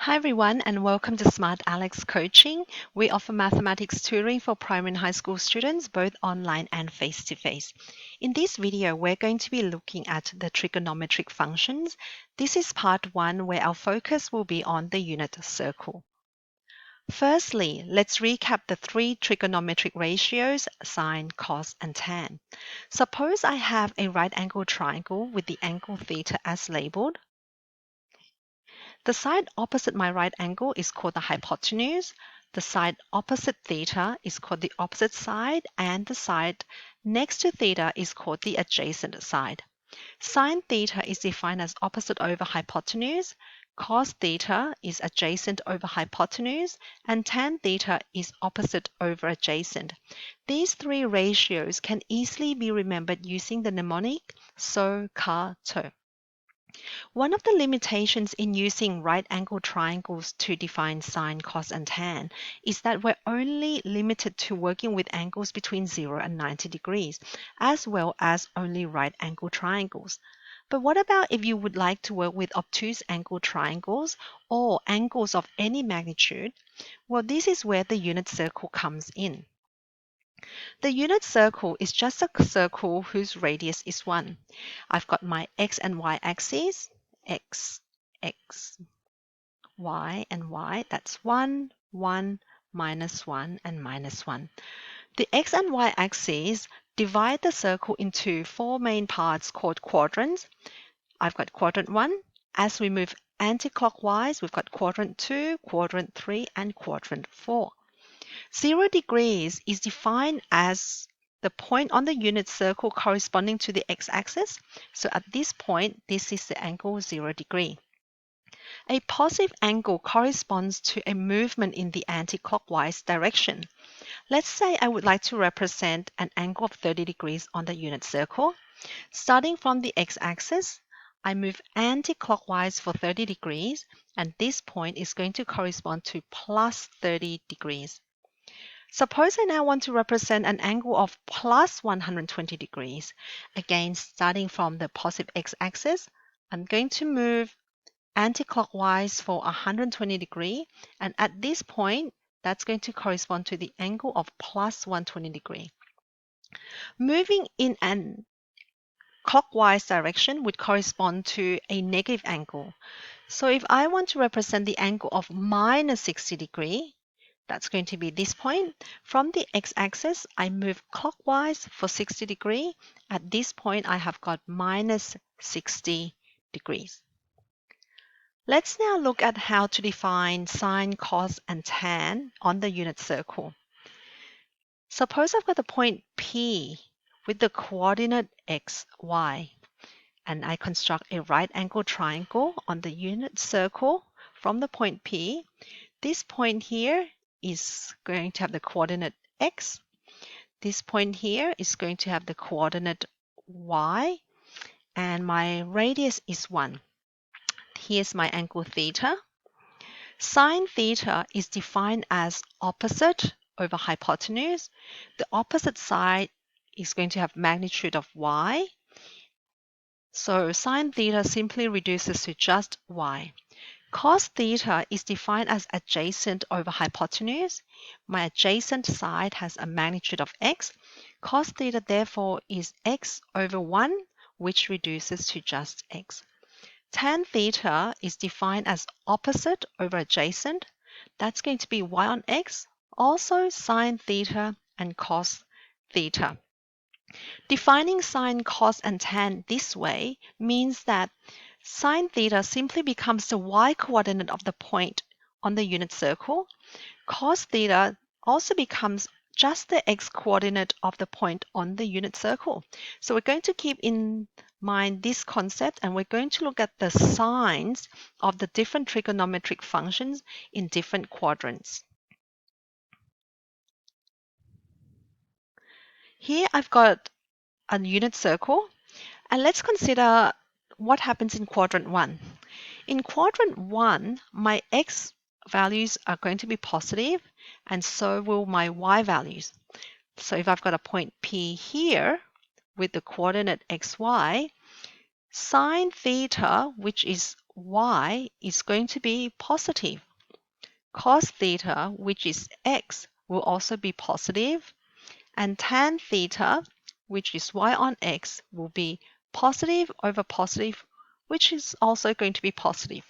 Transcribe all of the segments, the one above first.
Hi everyone and welcome to Smart Alex Coaching. We offer mathematics tutoring for primary and high school students, both online and face-to-face. In this video, we're going to be looking at the trigonometric functions. This is part 1 where our focus will be on the unit circle. Firstly, let's recap the 3 trigonometric ratios, sine, cos, and tan. Suppose I have a right angle triangle with the angle theta as labeled. The side opposite my right angle is called the hypotenuse. The side opposite theta is called the opposite side, and the side next to theta is called the adjacent side. Sine theta is defined as opposite over hypotenuse, cos theta is adjacent over hypotenuse, and tan theta is opposite over adjacent. These 3 ratios can easily be remembered using the mnemonic SO, CA, TO. One of the limitations in using right angle triangles to define sine, cos, and tan is that we're only limited to working with angles between 0 and 90 degrees, as well as only right angle triangles. But what about if you would like to work with obtuse angle triangles or angles of any magnitude? Well, this is where the unit circle comes in. The unit circle is just a circle whose radius is 1. I've got my x and y axes, x, y, and y. That's 1, 1, minus 1, and minus 1. The x and y axes divide the circle into 4 main parts called quadrants. I've got quadrant 1. As we move anti-clockwise, we've got quadrant 2, quadrant 3, and quadrant 4. 0 degrees is defined as the point on the unit circle corresponding to the x-axis. So at this point, this is the angle 0 degree. A positive angle corresponds to a movement in the anti-clockwise direction. Let's say I would like to represent an angle of 30 degrees on the unit circle. Starting from the x-axis, I move anti-clockwise for 30 degrees, and this point is going to correspond to plus 30 degrees. Suppose I now want to represent an angle of plus 120 degrees. Again, starting from the positive x-axis, I'm going to move anti-clockwise for 120 degrees, and at this point, that's going to correspond to the angle of plus 120 degrees. Moving in an clockwise direction would correspond to a negative angle. So if I want to represent the angle of minus 60 degrees, that's going to be this point. From the x-axis, I move clockwise for 60 degrees. At this point, I have got minus 60 degrees. Let's now look at how to define sine, cos, and tan on the unit circle. Suppose I've got the point P with the coordinate x, y, and I construct a right angle triangle on the unit circle from the point P. This point here is going to have the coordinate x. This point here is going to have the coordinate y, and my radius is 1. Here's my angle theta. Sine theta is defined as opposite over hypotenuse. The opposite side is going to have magnitude of y. So sine theta simply reduces to just y. Cos theta is defined as adjacent over hypotenuse. My adjacent side has a magnitude of x. Cos theta therefore is x over 1, which reduces to just x. Tan theta is defined as opposite over adjacent. That's going to be y on x, also sine theta and cos theta. Defining sine, cos, and tan this way means that sine theta simply becomes the y-coordinate of the point on the unit circle. Cos theta also becomes just the x-coordinate of the point on the unit circle. So we're going to keep in mind this concept, and we're going to look at the signs of the different trigonometric functions in different quadrants. Here I've got a unit circle, and let's consider what happens in quadrant 1. In quadrant 1, my x values are going to be positive, and so will my y values. So if I've got a point P here with the coordinate xy, sine theta, which is y is going to be positive. Cos theta, which is x, will also be positive, and tan theta, which is y on x, will be positive over positive, which is also going to be positive.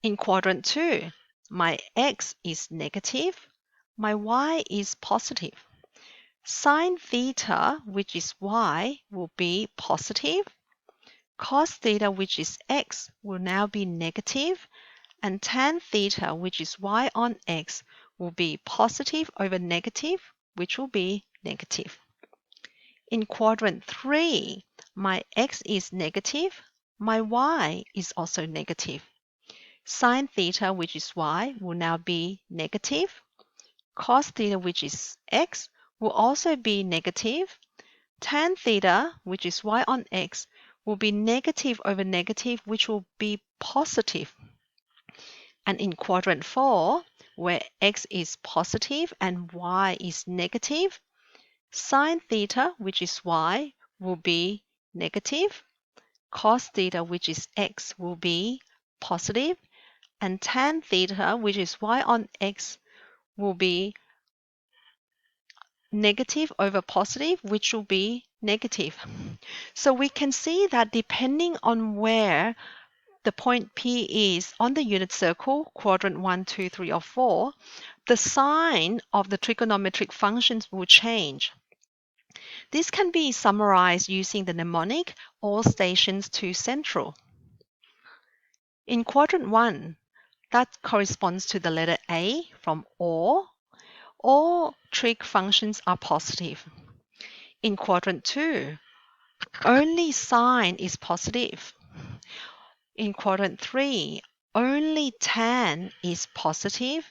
In quadrant 2, my x is negative, my y is positive. Sin theta, which is y, will be positive. Cos theta, which is x, will now be negative, and tan theta, which is y on x, will be positive over negative, which will be negative. In quadrant 3, my x is negative, my y is also negative. Sin theta, which is y, will now be negative. Cos theta, which is x, will also be negative. Tan theta, which is y on x, will be negative over negative, which will be positive. And in quadrant 4, where x is positive and y is negative, sin theta, which is y, will be negative. Cos theta, which is x, will be positive. And tan theta, which is y on x, will be negative over positive, which will be negative. So we can see that depending on where the point P is on the unit circle, quadrant 1, 2, 3, or 4, the sign of the trigonometric functions will change. This can be summarized using the mnemonic all stations to central. In quadrant 1, that corresponds to the letter A from all trig functions are positive. In quadrant 2, only sine is positive. In quadrant 3, only tan is positive.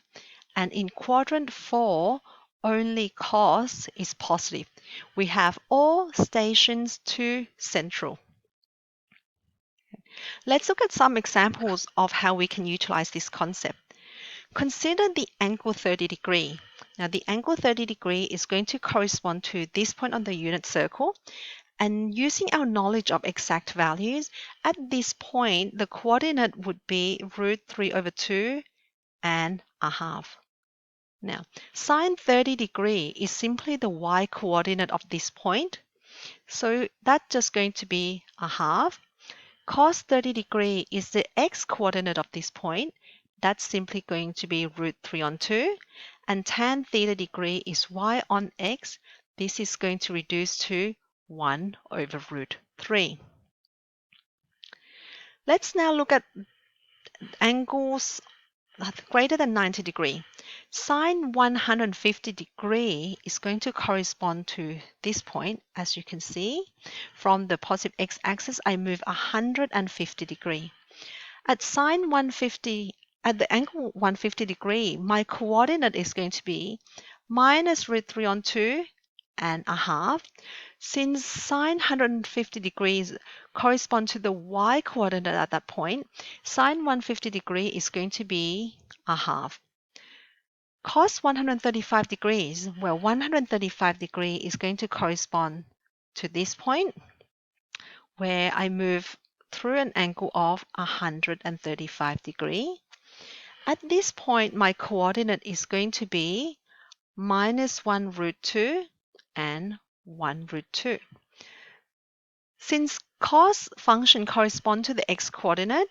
And in quadrant 4, only cos is positive. We have all stations to central. Let's look at some examples of how we can utilize this concept. Consider the angle 30 degrees. Now the angle 30 degrees is going to correspond to this point on the unit circle. And using our knowledge of exact values, at this point, the coordinate would be root 3 over 2 and a half. Now, sine 30 degrees is simply the y coordinate of this point. So that's just going to be a half. Cos 30 degrees is the x coordinate of this point. That's simply going to be root 3 on 2. And tan theta degree is y on x. This is going to reduce to 1 over root 3. Let's now look at angles greater than 90 degrees. Sine 150 degrees is going to correspond to this point. As you can see, from the positive x-axis, I move 150 degrees. At the angle 150 degrees, my coordinate is going to be minus root 3 on 2 and a half. Since sine 150 degrees correspond to the y coordinate at that point, sine 150 degrees is going to be a half. Cos 135 degrees, well, 135 degrees is going to correspond to this point where I move through an angle of 135 degrees. At this point, my coordinate is going to be minus 1 root 2 and 1 root 2. Since cos function corresponds to the x-coordinate,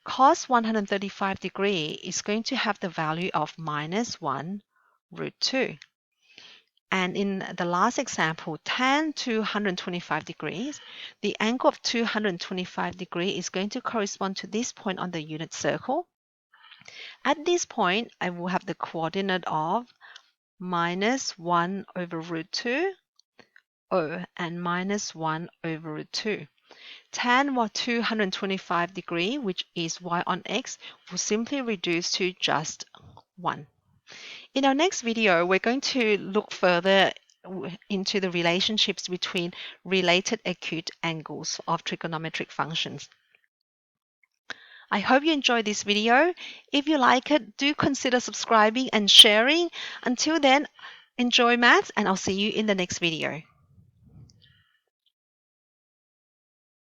cos 135 degrees is going to have the value of minus 1 root 2. And in the last example, tan 225 degrees, the angle of 225 degrees is going to correspond to this point on the unit circle. At this point, I will have the coordinate of minus 1 over root 2 and minus 1 over root 2. Tan 225 degrees, which is y on x, will simply reduce to just 1. In our next video, we're going to look further into the relationships between related acute angles of trigonometric functions. I hope you enjoyed this video. If you like it, do consider subscribing and sharing. Until then, enjoy maths, and I'll see you in the next video.